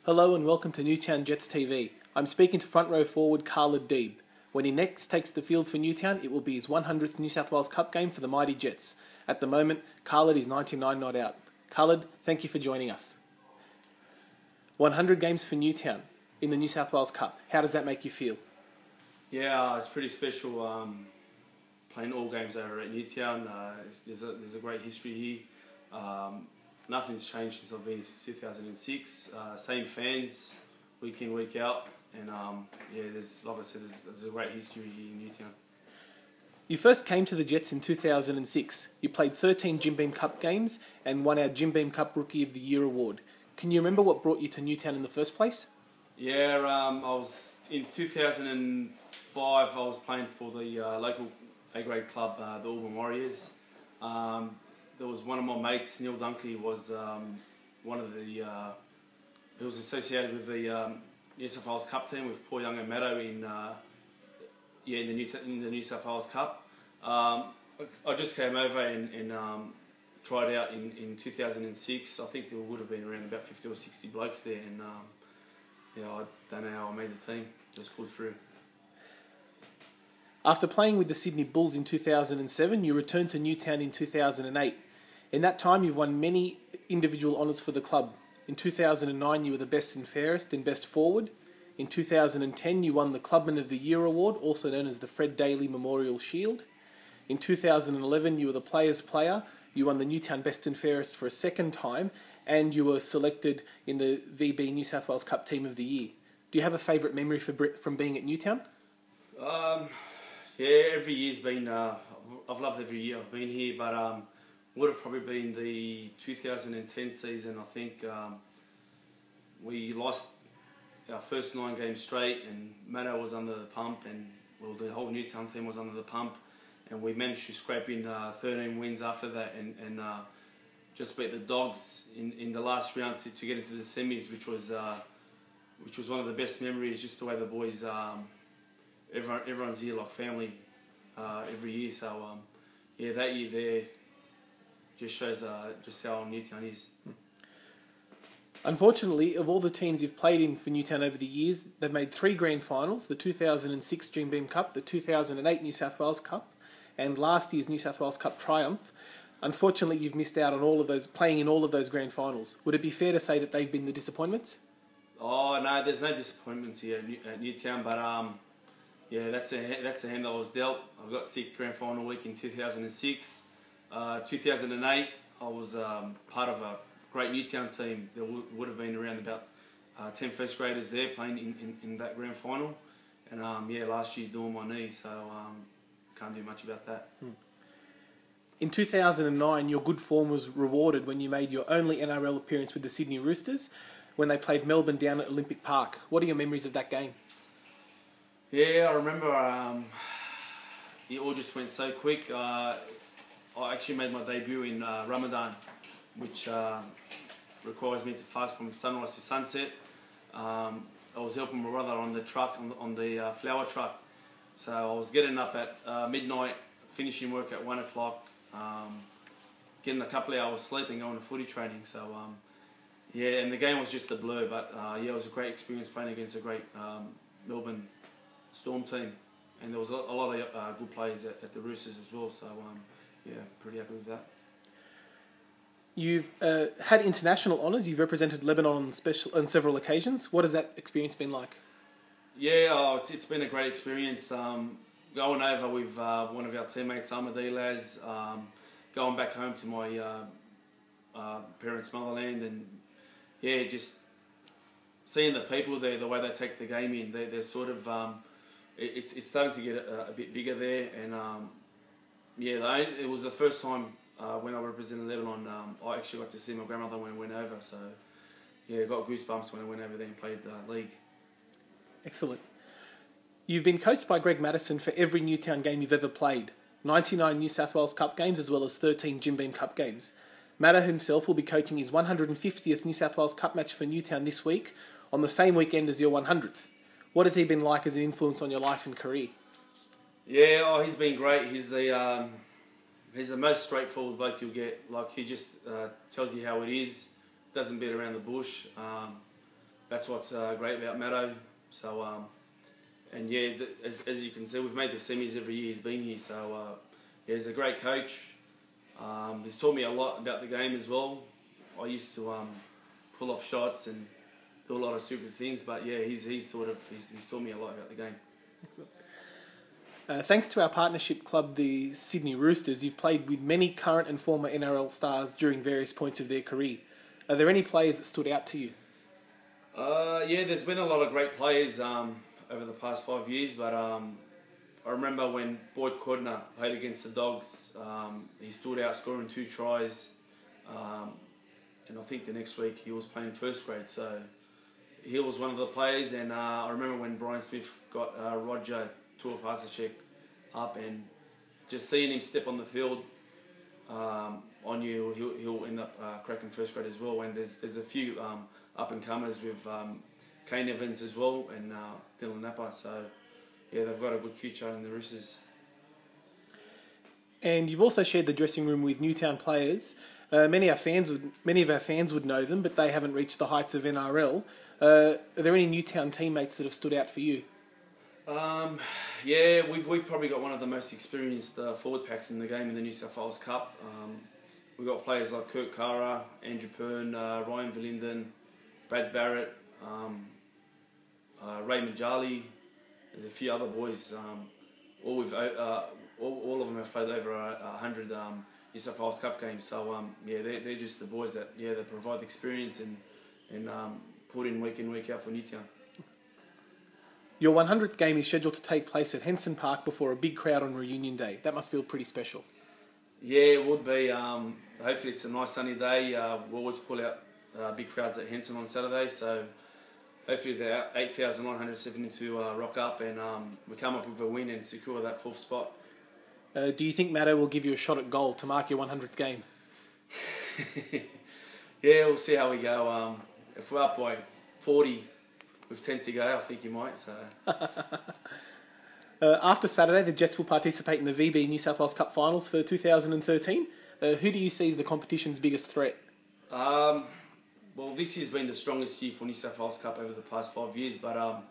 Hello and welcome to Newtown Jets TV. I'm speaking to front row forward Khalid Deeb. When he next takes the field for Newtown, it will be his 100th New South Wales Cup game for the mighty Jets. At the moment, Khalid is 99 not out. Khalid, thank you for joining us. 100 games for Newtown in the New South Wales Cup. How does that make you feel? Yeah, it's pretty special playing all games over at Newtown. There's a great history here. Nothing's changed since I've been here since 2006. Same fans, week in, week out. And yeah, like I said, there's a great history here in Newtown. You first came to the Jets in 2006. You played 13 Jim Beam Cup games and won our Jim Beam Cup Rookie of the Year award. Can you remember what brought you to Newtown in the first place? Yeah, I was in 2005. I was playing for the local A-grade club, the Auburn Warriors. There was one of my mates, Neil Dunkley, was one of the. He was associated with the New South Wales Cup team with Paul Young and Maddo in the New South Wales Cup. I just came over and tried out in 2006. I think there would have been around about 50 or 60 blokes there, and yeah, I don't know how I made the team. Just pulled through. After playing with the Sydney Bulls in 2007, you returned to Newtown in 2008. In that time, you've won many individual honours for the club. In 2009, you were the best and fairest and best forward. In 2010, you won the Clubman of the Year award, also known as the Fred Daly Memorial Shield. In 2011, you were the Players' Player. You won the Newtown Best and Fairest for a second time, and you were selected in the VB New South Wales Cup Team of the Year. Do you have a favourite memory from being at Newtown? Yeah, every year's been. I've loved every year I've been here, but would have probably been the 2010 season. I think we lost our first 9 games straight, and Maddo was under the pump, and well, the whole Newtown team was under the pump, and we managed to scrape in 13 wins after that, and just beat the Dogs in the last round to get into the semis, which was one of the best memories. Just the way the boys. Everyone's here like family every year, so yeah, that year there just shows just how Newtown is. Unfortunately, of all the teams you've played in for Newtown over the years, they've made 3 grand finals: the 2006 Jim Beam Cup, the 2008 New South Wales Cup, and last year's New South Wales Cup triumph. Unfortunately, you've missed out on all of those, playing in all of those grand finals. Would it be fair to say that they've been the disappointments? Oh no, there's no disappointments here at Newtown, but yeah, that's a hand that was dealt. I got sick grand final week in 2006. 2008, I was part of a great Newtown team. There would have been around about 10 first graders there playing in that grand final. And yeah, last year doing my knee, so can't do much about that. In 2009, your good form was rewarded when you made your only NRL appearance with the Sydney Roosters when they played Melbourne down at Olympic Park. What are your memories of that game? Yeah, I remember it all just went so quick. I actually made my debut in Ramadan, which requires me to fast from sunrise to sunset. I was helping my brother on the truck, on the flower truck. So I was getting up at midnight, finishing work at 1 o'clock, getting a couple of hours sleep and going to footy training. So yeah, and the game was just a blur, but yeah, it was a great experience playing against a great Melbourne Storm team, and there was a lot of good players at the Roosters as well, so yeah, pretty happy with that. You've had international honours. You've represented Lebanon on several occasions. What has that experience been like? Yeah, it's been a great experience. Going over with one of our teammates, Ahmed Elaz, going back home to my parents' motherland, and yeah, just seeing the people there, the way they take the game in. They're sort of it's starting to get a bit bigger there, and yeah, it was the first time when I represented Lebanon. I actually got to see my grandmother when I went over, so yeah, got goosebumps when I went over there and played the league. Excellent. You've been coached by Greg Maddison for every Newtown game you've ever played. 99 New South Wales Cup games as well as 13 Jim Beam Cup games. Maddo himself will be coaching his 150th New South Wales Cup match for Newtown this week, on the same weekend as your 100th. What has he been like as an influence on your life and career? Yeah, he's been great. He's the most straightforward bloke you'll get. Like, he just tells you how it is, doesn't beat around the bush. that's what's great about Matto. So, and yeah, as you can see, we've made the semis every year he's been here. So, yeah, he's a great coach. He's taught me a lot about the game as well. I used to pull off shots and do a lot of stupid things, but yeah, he's taught me a lot about the game. Thanks to our partnership club, the Sydney Roosters, you've played with many current and former NRL stars during various points of their career. Are there any players that stood out to you? Yeah, there's been a lot of great players over the past 5 years, but I remember when Boyd Cordner played against the Dogs, he stood out scoring 2 tries, and I think the next week he was playing first grade, so he was one of the players. And I remember when Brian Smith got Roger Tuivasa-Sheck up, and just seeing him step on the field, I knew he'll end up cracking first grade as well. And there's a few up and comers with Kane Evans as well, and Dylan Napa. So yeah, they've got a good future in the Roosters. And you've also shared the dressing room with Newtown players. Many of our fans would know them, but they haven't reached the heights of NRL. Are there any Newtown teammates that have stood out for you? Yeah, we've probably got one of the most experienced forward packs in the game in the New South Wales Cup. We've got players like Kurt Kara, Andrew Pern, Ryan Verlinden, Brad Barrett, Ray Majali. There's a few other boys. All of them have played over 100 New South Wales Cup games. So yeah, they're just the boys that they provide the experience and put in week out for Newtown. Your 100th game is scheduled to take place at Henson Park before a big crowd on Reunion Day. That must feel pretty special. Yeah, it would be. Hopefully it's a nice sunny day. We always pull out big crowds at Henson on Saturday, so hopefully the 8,972 rock up and we come up with a win and secure that 4th spot. Do you think Matto will give you a shot at goal to mark your 100th game? Yeah, we'll see how we go. If we're up by 40 with 10 to go, I think he might. So. After Saturday, the Jets will participate in the VB New South Wales Cup finals for 2013. Who do you see as the competition's biggest threat? Well, this year's been the strongest year for New South Wales Cup over the past 5 years, but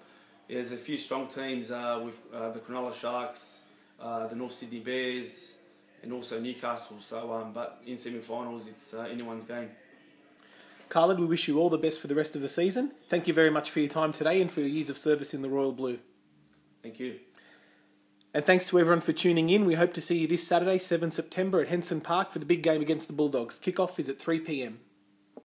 there's a few strong teams with the Cronulla Sharks, the North Sydney Bears, and also Newcastle. So, but in semi-finals, it's anyone's game. Khalid, we wish you all the best for the rest of the season. Thank you very much for your time today and for your years of service in the Royal Blue. Thank you. And thanks to everyone for tuning in. We hope to see you this Saturday, 7 September at Henson Park for the big game against the Bulldogs. Kick-off is at 3 p.m.